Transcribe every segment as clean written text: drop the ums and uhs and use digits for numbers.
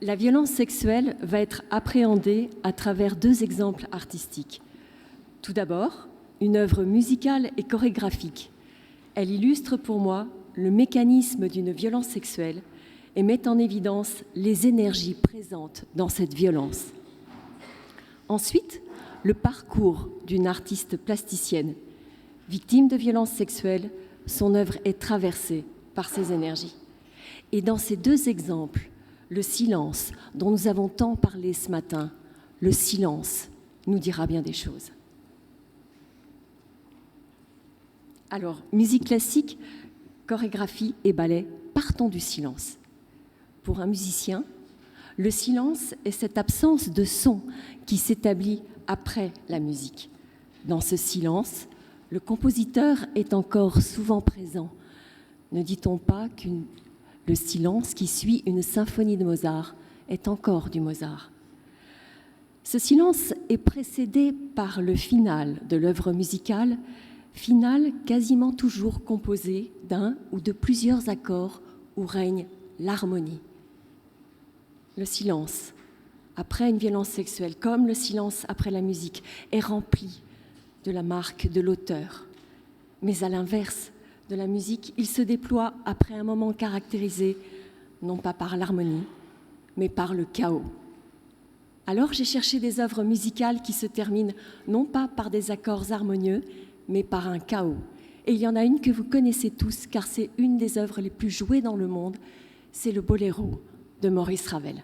La violence sexuelle va être appréhendée à travers deux exemples artistiques. Tout d'abord, une œuvre musicale et chorégraphique. Elle illustre pour moi le mécanisme d'une violence sexuelle et met en évidence les énergies présentes dans cette violence. Ensuite, le parcours d'une artiste plasticienne. Victime de violences sexuelles, son œuvre est traversée par ces énergies. Et dans ces deux exemples, le silence dont nous avons tant parlé ce matin, le silence nous dira bien des choses. Alors, musique classique, chorégraphie et ballet, partons du silence. Pour un musicien, le silence est cette absence de son qui s'établit après la musique. Dans ce silence, le compositeur est encore souvent présent. Ne dit-on pas que le silence qui suit une symphonie de Mozart est encore du Mozart? Ce silence est précédé par le final de l'œuvre musicale, final quasiment toujours composé d'un ou de plusieurs accords où règne l'harmonie. Le silence, après une violence sexuelle, comme le silence après la musique, est rempli de la marque de l'auteur. Mais à l'inverse de la musique, il se déploie après un moment caractérisé, non pas par l'harmonie, mais par le chaos. Alors j'ai cherché des œuvres musicales qui se terminent non pas par des accords harmonieux, mais par un chaos. Et il y en a une que vous connaissez tous, car c'est une des œuvres les plus jouées dans le monde, c'est le boléro de Maurice Ravel.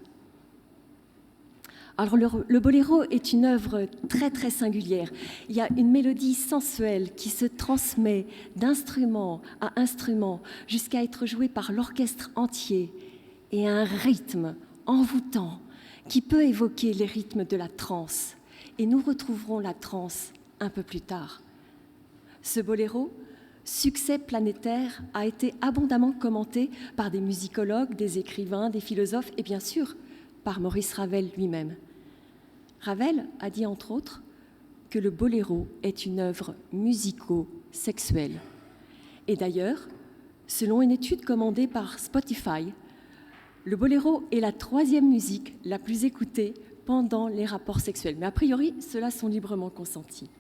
Alors le boléro est une œuvre très très singulière. Il y a une mélodie sensuelle qui se transmet d'instrument à instrument jusqu'à être jouée par l'orchestre entier et un rythme envoûtant qui peut évoquer les rythmes de la trance. Et nous retrouverons la trance un peu plus tard. Ce boléro, succès planétaire, a été abondamment commenté par des musicologues, des écrivains, des philosophes et bien sûr par Maurice Ravel lui-même. Ravel a dit entre autres que le boléro est une œuvre musico-sexuelle. Et d'ailleurs, selon une étude commandée par Spotify, le boléro est la troisième musique la plus écoutée pendant les rapports sexuels. Mais a priori, ceux-là sont librement consentis.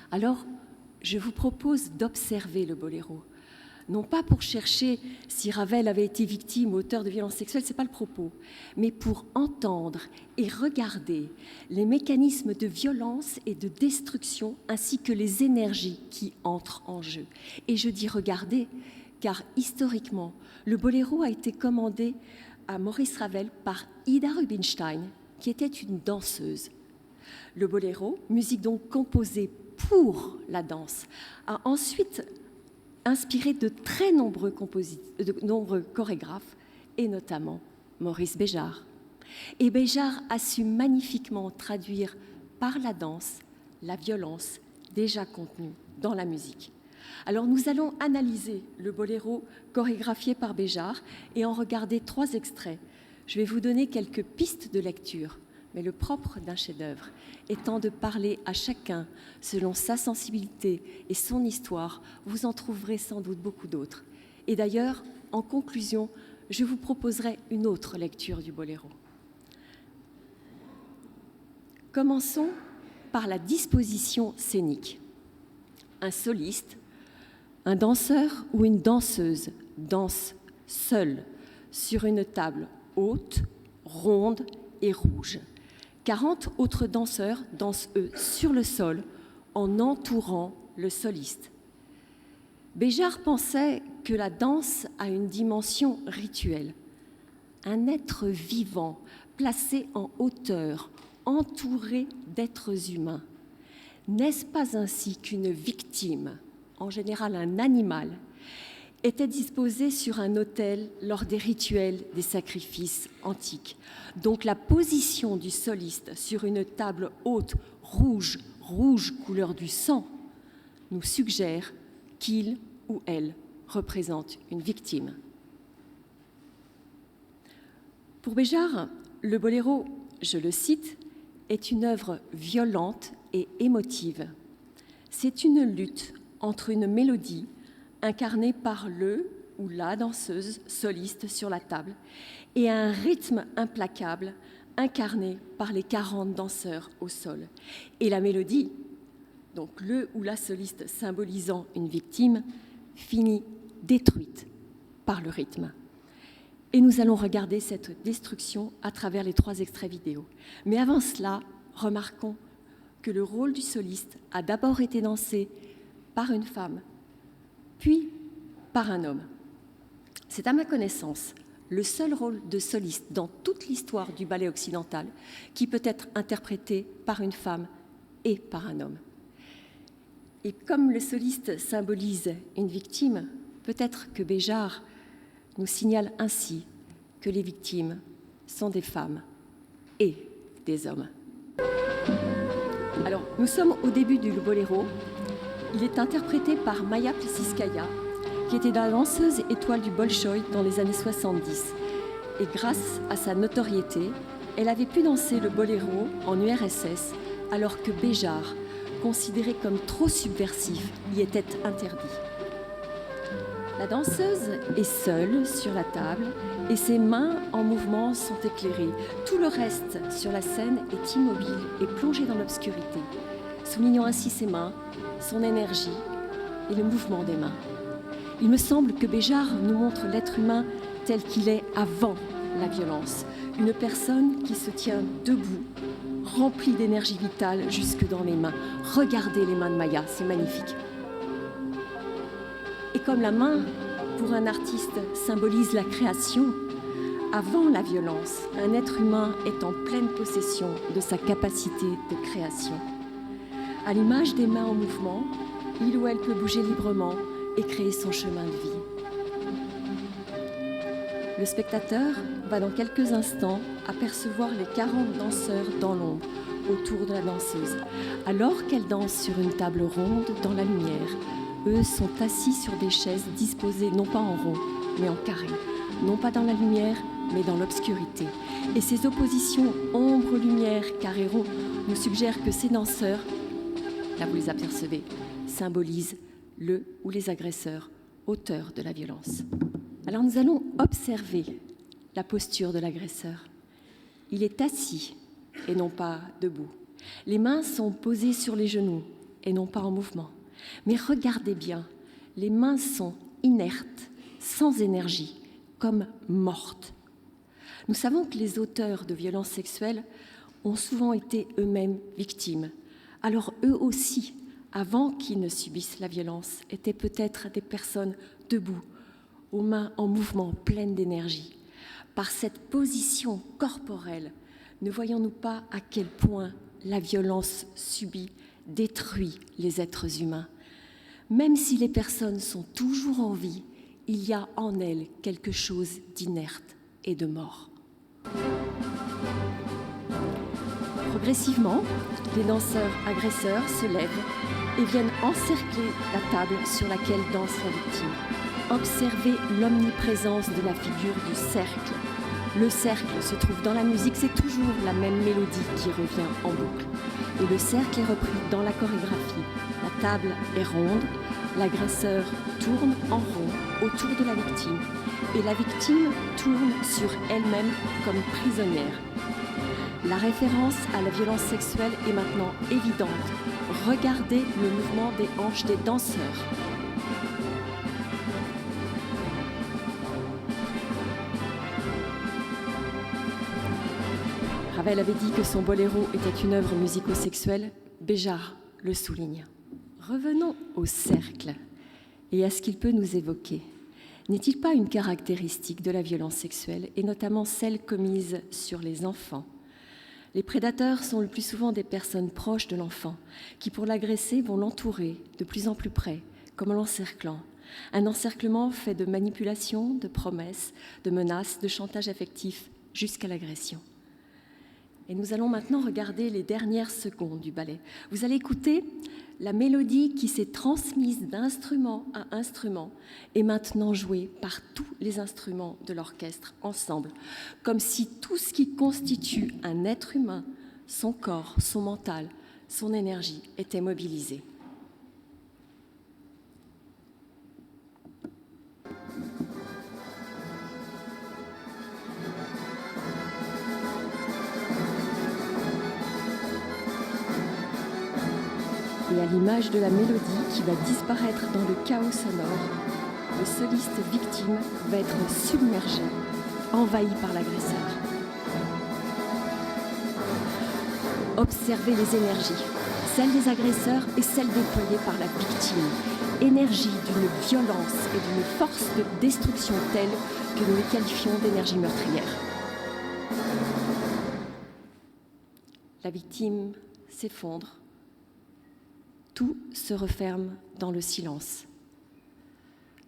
Alors, je vous propose d'observer le boléro. Non pas pour chercher si Ravel avait été victime ou auteur de violences sexuelles, ce n'est pas le propos, mais pour entendre et regarder les mécanismes de violence et de destruction ainsi que les énergies qui entrent en jeu. Et je dis regarder, car historiquement, le boléro a été commandé à Maurice Ravel par Ida Rubinstein, qui était une danseuse. Le boléro, musique donc composée pour la danse, a ensuite inspiré de très nombreux chorégraphes, et notamment Maurice Béjart. Et Béjart a su magnifiquement traduire par la danse la violence déjà contenue dans la musique. Alors nous allons analyser le boléro chorégraphié par Béjart et en regarder 3 extraits. Je vais vous donner quelques pistes de lecture, mais le propre d'un chef-d'œuvre étant de parler à chacun selon sa sensibilité et son histoire. Vous en trouverez sans doute beaucoup d'autres. Et d'ailleurs, en conclusion, je vous proposerai une autre lecture du boléro. Commençons par la disposition scénique. Un soliste, un danseur ou une danseuse danse seul sur une table haute, ronde et rouge. 40 autres danseurs dansent, eux, sur le sol, en entourant le soliste. Béjart pensait que la danse a une dimension rituelle. Un être vivant, placé en hauteur, entouré d'êtres humains. N'est-ce pas ainsi qu'une victime, en général un animal, était disposée sur un autel lors des rituels des sacrifices antiques? Donc la position du soliste sur une table haute, rouge couleur du sang, nous suggère qu'il ou elle représente une victime. Pour Béjart, le boléro, je le cite, est une œuvre violente et émotive. C'est une lutte entre une mélodie incarnée par le ou la danseuse soliste sur la table, et un rythme implacable incarné par les 40 danseurs au sol. Et la mélodie, donc le ou la soliste symbolisant une victime, finit détruite par le rythme. Et nous allons regarder cette destruction à travers les 3 extraits vidéo. Mais avant cela, remarquons que le rôle du soliste a d'abord été dansé par une femme, puis par un homme. C'est à ma connaissance le seul rôle de soliste dans toute l'histoire du ballet occidental qui peut être interprété par une femme et par un homme. Et comme le soliste symbolise une victime, peut-être que Béjart nous signale ainsi que les victimes sont des femmes et des hommes. Alors, nous sommes au début du boléro. Il est interprété par Maya Plissiskaya, qui était la danseuse étoile du Bolchoï dans les années 70. Et grâce à sa notoriété, elle avait pu danser le boléro en URSS, alors que Béjart, considéré comme trop subversif, y était interdit. La danseuse est seule sur la table et ses mains en mouvement sont éclairées. Tout le reste sur la scène est immobile et plongé dans l'obscurité, soulignant ainsi ses mains, son énergie et le mouvement des mains. Il me semble que Béjart nous montre l'être humain tel qu'il est avant la violence, une personne qui se tient debout, remplie d'énergie vitale jusque dans les mains. Regardez les mains de Maya, c'est magnifique. Et comme la main, pour un artiste, symbolise la création, avant la violence, un être humain est en pleine possession de sa capacité de création. À l'image des mains en mouvement, il ou elle peut bouger librement et créer son chemin de vie. Le spectateur va dans quelques instants apercevoir les 40 danseurs dans l'ombre autour de la danseuse, alors qu'elle danse sur une table ronde dans la lumière. Eux sont assis sur des chaises disposées non pas en rond, mais en carré, non pas dans la lumière, mais dans l'obscurité. Et ces oppositions ombre-lumière, carré-rond, nous suggèrent que ces danseurs, là vous les apercevez, symbolisent le ou les agresseurs, auteurs de la violence. Alors nous allons observer la posture de l'agresseur. Il est assis et non pas debout. Les mains sont posées sur les genoux et non pas en mouvement. Mais regardez bien, les mains sont inertes, sans énergie, comme mortes. Nous savons que les auteurs de violences sexuelles ont souvent été eux-mêmes victimes. Alors eux aussi, avant qu'ils ne subissent la violence, étaient peut-être des personnes debout, aux mains en mouvement, pleines d'énergie. Par cette position corporelle, ne voyons-nous pas à quel point la violence subie détruit les êtres humains? Même si les personnes sont toujours en vie, il y a en elles quelque chose d'inerte et de mort. Progressivement, les danseurs agresseurs se lèvent et viennent encercler la table sur laquelle danse la victime. Observez l'omniprésence de la figure du cercle. Le cercle se trouve dans la musique, c'est toujours la même mélodie qui revient en boucle. Et le cercle est repris dans la chorégraphie. La table est ronde, l'agresseur tourne en rond autour de la victime. Et la victime tourne sur elle-même comme prisonnière. La référence à la violence sexuelle est maintenant évidente. Regardez le mouvement des hanches des danseurs. Ravel avait dit que son boléro était une œuvre musico-sexuelle. Béjart le souligne. Revenons au cercle et à ce qu'il peut nous évoquer. N'est-il pas une caractéristique de la violence sexuelle, et notamment celle commise sur les enfants? Les prédateurs sont le plus souvent des personnes proches de l'enfant, qui pour l'agresser vont l'entourer de plus en plus près, comme en l'encerclant. Un encerclement fait de manipulations, de promesses, de menaces, de chantage affectif, jusqu'à l'agression. Et nous allons maintenant regarder les dernières secondes du ballet. Vous allez écouter la mélodie qui s'est transmise d'instrument à instrument et maintenant jouée par tous les instruments de l'orchestre ensemble, comme si tout ce qui constitue un être humain, son corps, son mental, son énergie, était mobilisé. l'image de la mélodie qui va disparaître dans le chaos sonore, le soliste victime va être submergé, envahi par l'agresseur. Observez les énergies, celles des agresseurs et celles déployées par la victime. Énergie d'une violence et d'une force de destruction telle que nous les qualifions d'énergie meurtrière. La victime s'effondre. Tout se referme dans le silence.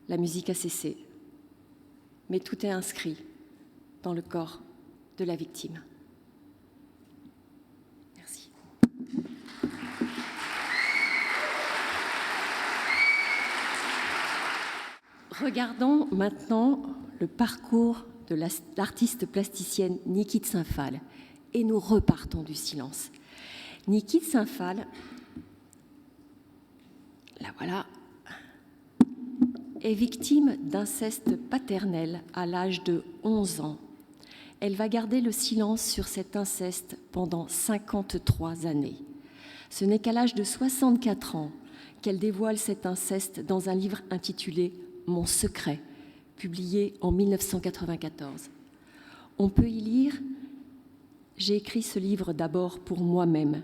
La musique a cessé, mais tout est inscrit dans le corps de la victime. Merci. Regardons maintenant le parcours de l'artiste plasticienne Niki de Saint-Phalle et nous repartons du silence. Niki de Saint-Phalle, la voilà, est victime d'inceste paternel à l'âge de 11 ans. Elle va garder le silence sur cet inceste pendant 53 années. Ce n'est qu'à l'âge de 64 ans qu'elle dévoile cet inceste dans un livre intitulé « Mon secret », publié en 1994. On peut y lire « J'ai écrit ce livre d'abord pour moi-même,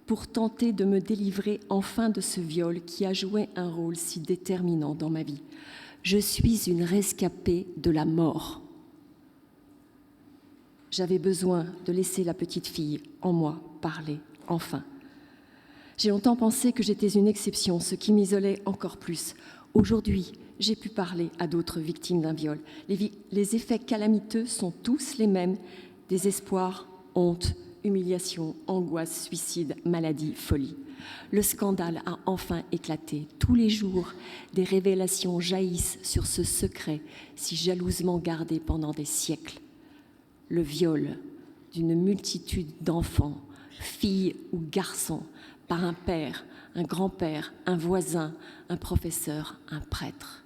pour tenter de me délivrer enfin de ce viol qui a joué un rôle si déterminant dans ma vie. Je suis une rescapée de la mort. J'avais besoin de laisser la petite fille en moi parler, enfin. J'ai longtemps pensé que j'étais une exception, ce qui m'isolait encore plus. Aujourd'hui, j'ai pu parler à d'autres victimes d'un viol. Les effets calamiteux sont tous les mêmes, désespoir, honte, humiliation, angoisse, suicide, maladie, folie. Le scandale a enfin éclaté. Tous les jours, des révélations jaillissent sur ce secret si jalousement gardé pendant des siècles. Le viol d'une multitude d'enfants, filles ou garçons, par un père, un grand-père, un voisin, un professeur, un prêtre.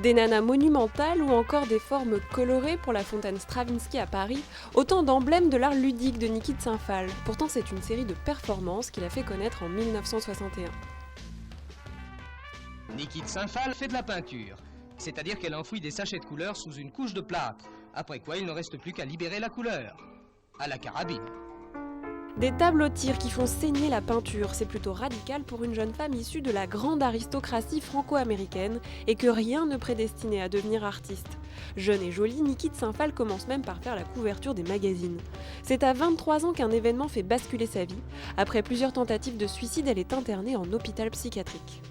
Des nanas monumentales ou encore des formes colorées pour la fontaine Stravinsky à Paris, autant d'emblèmes de l'art ludique de Niki de Saint-Phalle. Pourtant, c'est une série de performances qu'il a fait connaître en 1961. Niki de Saint-Phalle fait de la peinture, c'est-à-dire qu'elle enfouit des sachets de couleur sous une couche de plâtre, après quoi il ne reste plus qu'à libérer la couleur, à la carabine. Des tableaux-tirs qui font saigner la peinture, c'est plutôt radical pour une jeune femme issue de la grande aristocratie franco-américaine et que rien ne prédestinait à devenir artiste. Jeune et jolie, Niki de Saint-Phalle commence même par faire la couverture des magazines. C'est à 23 ans qu'un événement fait basculer sa vie. Après plusieurs tentatives de suicide, elle est internée en hôpital psychiatrique.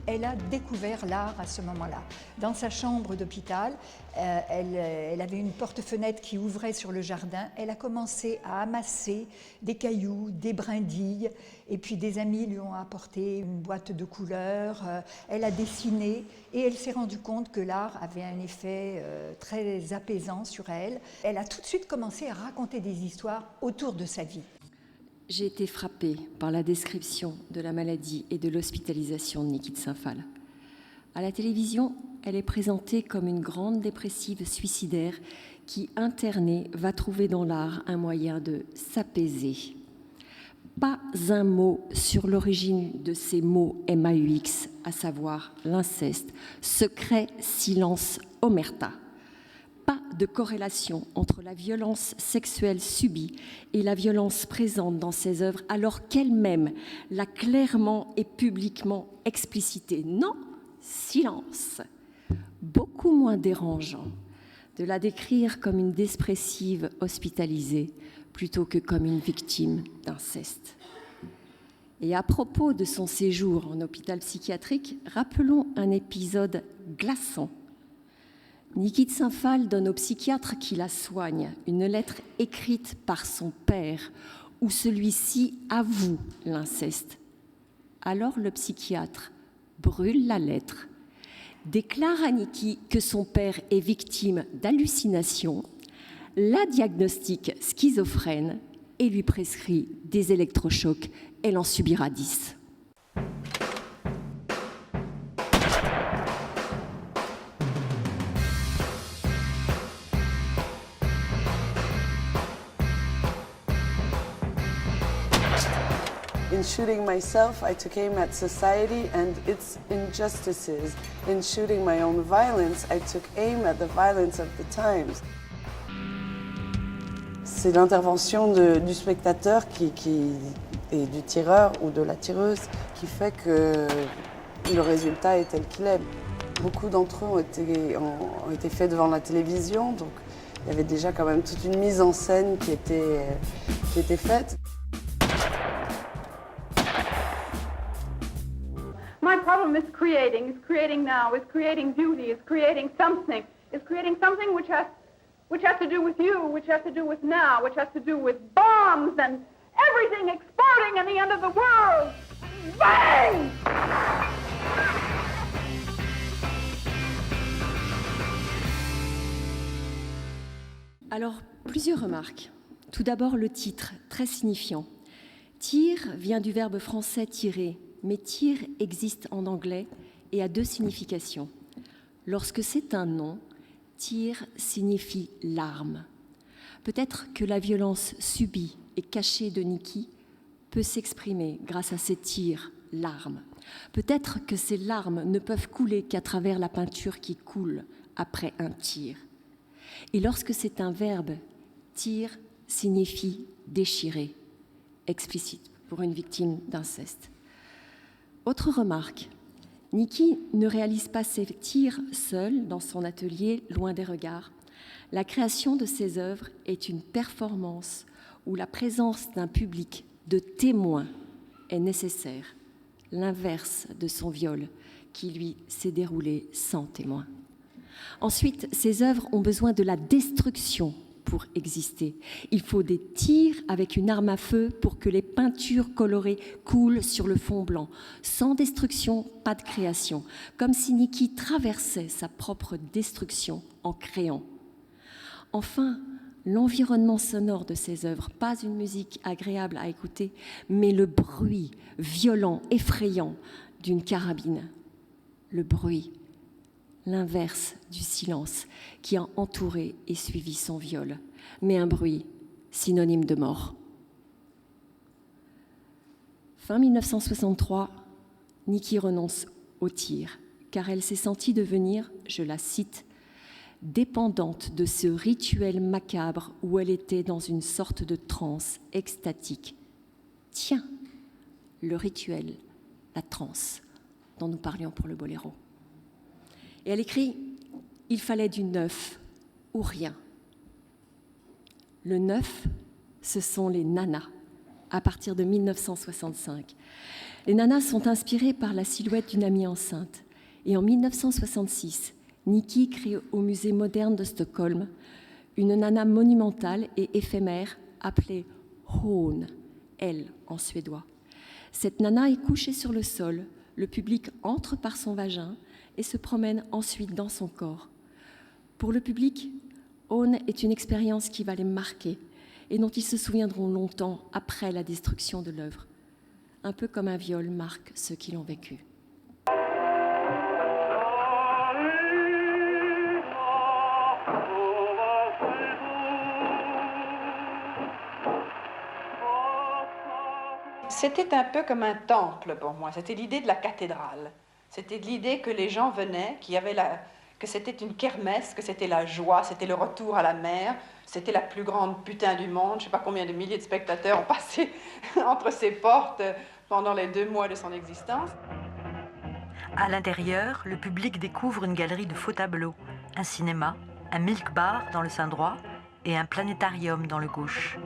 Elle a découvert l'art à ce moment-là. Dans sa chambre d'hôpital, elle avait une porte-fenêtre qui ouvrait sur le jardin. Elle a commencé à amasser des cailloux, des brindilles, et puis des amis lui ont apporté une boîte de couleurs. Elle a dessiné et elle s'est rendue compte que l'art avait un effet très apaisant sur elle. Elle a tout de suite commencé à raconter des histoires autour de sa vie. J'ai été frappée par la description de la maladie et de l'hospitalisation de Niki de Saint-Phalle. À la télévision, elle est présentée comme une grande dépressive suicidaire qui, internée, va trouver dans l'art un moyen de s'apaiser. Pas un mot sur l'origine de ces mots MAUX, à savoir l'inceste, secret, silence, omerta. Pas de corrélation entre la violence sexuelle subie et la violence présente dans ses œuvres, alors qu'elle-même l'a clairement et publiquement explicité. Non, silence. Beaucoup moins dérangeant de la décrire comme une dépressive hospitalisée plutôt que comme une victime d'inceste. Et à propos de son séjour en hôpital psychiatrique, rappelons un épisode glaçant. Niki de Saint-Phalle donne au psychiatre qui la soigne une lettre écrite par son père où celui-ci avoue l'inceste. Alors le psychiatre brûle la lettre, déclare à Niki que son père est victime d'hallucinations, la diagnostique schizophrène et lui prescrit des électrochocs. Elle en subira 10. In shooting myself, I took aim at society and its injustices. In shooting my own violence, I took aim at the violence of the times. C'est l'intervention du spectateur et du tireur ou de la tireuse qui fait que le résultat est tel qu'il est. Beaucoup d'entre eux ont été faits devant la télévision, donc il y avait déjà quand même toute une mise en scène qui était faite. My problem is creating now, is creating beauty, is creating something which has to do with you, which has to do with now, which has to do with bombs and everything exploding and the end of the world. Bang! Alors, plusieurs remarques. Tout d'abord, le titre, très signifiant. Tire vient du verbe français tirer, mais tire existe en anglais et a deux significations. Lorsque c'est un nom, tire signifie l'arme. Peut-être que la violence subie et cachée de Nikki peut s'exprimer grâce à ces tirs, l'arme. Peut-être que ces larmes ne peuvent couler qu'à travers la peinture qui coule après un tir. Et lorsque c'est un verbe, tire signifie déchirer, explicite pour une victime d'inceste. Autre remarque, Nikki ne réalise pas ses tirs seule dans son atelier, loin des regards. La création de ses œuvres est une performance où la présence d'un public de témoins est nécessaire, l'inverse de son viol qui, lui, s'est déroulé sans témoins. Ensuite, ces œuvres ont besoin de la destruction pour exister. Il faut des tirs avec une arme à feu pour que les peintures colorées coulent sur le fond blanc. Sans destruction, pas de création. Comme si Nikki traversait sa propre destruction en créant. Enfin, l'environnement sonore de ces œuvres, pas une musique agréable à écouter, mais le bruit violent, effrayant d'une carabine. Le bruit, l'inverse du silence qui a entouré et suivi son viol, mais un bruit synonyme de mort. Fin 1963, Nikki renonce au tir, car elle s'est sentie devenir, je la cite, dépendante de ce rituel macabre où elle était dans une sorte de transe extatique. Tiens, le rituel, la transe dont nous parlions pour le boléro. Et elle écrit « Il fallait du neuf ou rien ». Le neuf, ce sont les nanas, à partir de 1965. Les nanas sont inspirées par la silhouette d'une amie enceinte. Et en 1966, Nikki crée au Musée moderne de Stockholm une nana monumentale et éphémère appelée Hon, elle en suédois. Cette nana est couchée sur le sol, le public entre par son vagin et se promène ensuite dans son corps. Pour le public, Hon est une expérience qui va les marquer et dont ils se souviendront longtemps après la destruction de l'œuvre, un peu comme un viol marque ceux qui l'ont vécu. C'était un peu comme un temple pour moi, c'était l'idée de la cathédrale. C'était l'idée que les gens venaient, que c'était une kermesse, que c'était la joie, c'était le retour à la mer, c'était la plus grande putain du monde. Je ne sais pas combien de milliers de spectateurs ont passé entre ces portes pendant les 2 mois de son existence. À l'intérieur, le public découvre une galerie de faux tableaux, un cinéma, un milk bar dans le sein droit et un planétarium dans le gauche.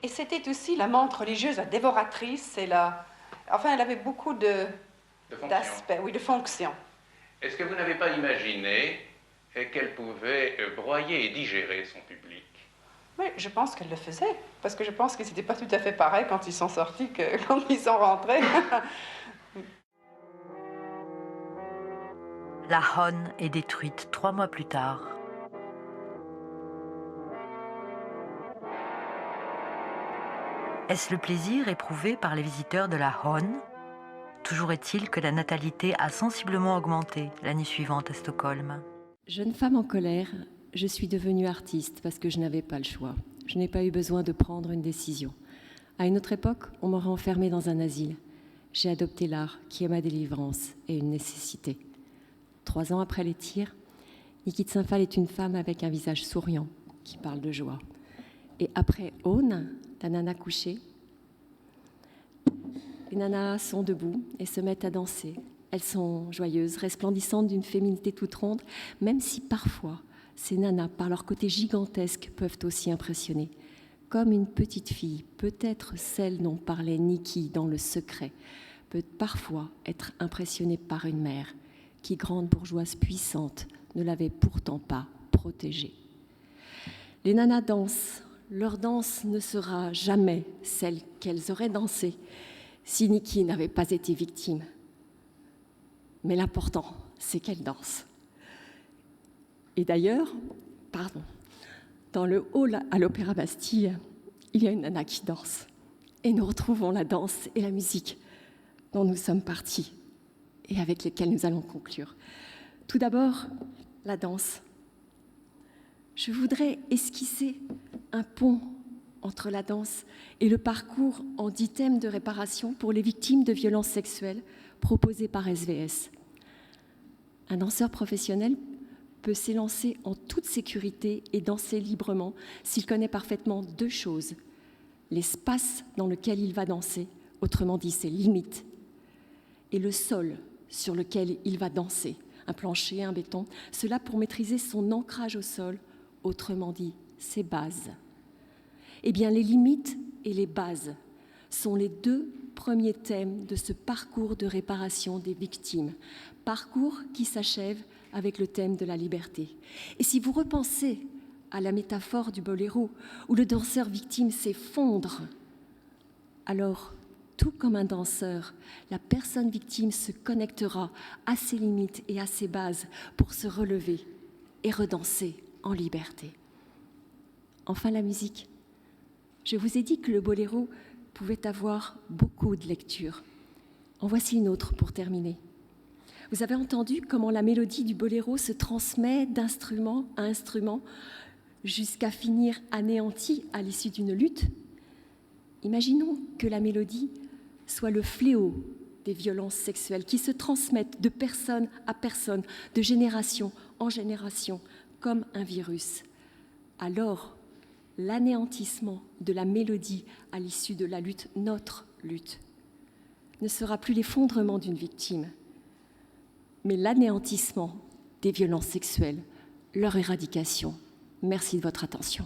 Et c'était aussi la menthe religieuse, la dévoratrice, enfin elle avait beaucoup d'aspects, oui, de fonctions. Est-ce que vous n'avez pas imaginé qu'elle pouvait broyer et digérer son public? Oui, je pense qu'elle le faisait, parce que je pense que c'était pas tout à fait pareil quand ils sont sortis que quand ils sont rentrés. La Hon est détruite 3 mois plus tard. Est-ce le plaisir éprouvé par les visiteurs de la Hon? Toujours est-il que la natalité a sensiblement augmenté l'année suivante à Stockholm. Jeune femme en colère, je suis devenue artiste parce que je n'avais pas le choix. Je n'ai pas eu besoin de prendre une décision. À une autre époque, on m'aurait enfermée dans un asile. J'ai adopté l'art qui est ma délivrance et une nécessité. 3 ans après les tirs, Niki Tsinphal est une femme avec un visage souriant qui parle de joie. Et après Aune, la nana couchée, les nanas sont debout et se mettent à danser. Elles sont joyeuses, resplendissantes d'une féminité toute ronde, même si parfois, ces nanas, par leur côté gigantesque, peuvent aussi impressionner. Comme une petite fille, peut-être celle dont parlait Niki dans Le Secret, peut parfois être impressionnée par une mère qui, grande bourgeoise puissante, ne l'avait pourtant pas protégée. Les nanas dansent. Leur danse ne sera jamais celle qu'elles auraient dansée si Niki n'avait pas été victime. Mais l'important, c'est qu'elles dansent. Et d'ailleurs, dans le hall à l'Opéra Bastille, il y a une nana qui danse. Et nous retrouvons la danse et la musique dont nous sommes partis et avec lesquelles nous allons conclure. Tout d'abord, la danse. Je voudrais esquisser un pont entre la danse et le parcours en 10 thèmes de réparation pour les victimes de violences sexuelles proposé par SVS. Un danseur professionnel peut s'élancer en toute sécurité et danser librement s'il connaît parfaitement 2 choses. L'espace dans lequel il va danser, autrement dit ses limites, et le sol sur lequel il va danser, un plancher, un béton, cela pour maîtriser son ancrage au sol, autrement dit ses bases. Eh bien, les limites et les bases sont les 2 premiers thèmes de ce parcours de réparation des victimes, parcours qui s'achève avec le thème de la liberté. Et si vous repensez à la métaphore du boléro, où le danseur victime s'effondre, alors, tout comme un danseur, la personne victime se connectera à ses limites et à ses bases pour se relever et redanser en liberté. Enfin, la musique. Je vous ai dit que le boléro pouvait avoir beaucoup de lectures. En voici une autre pour terminer. Vous avez entendu comment la mélodie du boléro se transmet d'instrument à instrument jusqu'à finir anéantie à l'issue d'une lutte. Imaginons que la mélodie soit le fléau des violences sexuelles qui se transmettent de personne à personne, de génération en génération, comme un virus. Alors, l'anéantissement de la mélodie à l'issue de la lutte, notre lutte, ne sera plus l'effondrement d'une victime, mais l'anéantissement des violences sexuelles, leur éradication. Merci de votre attention.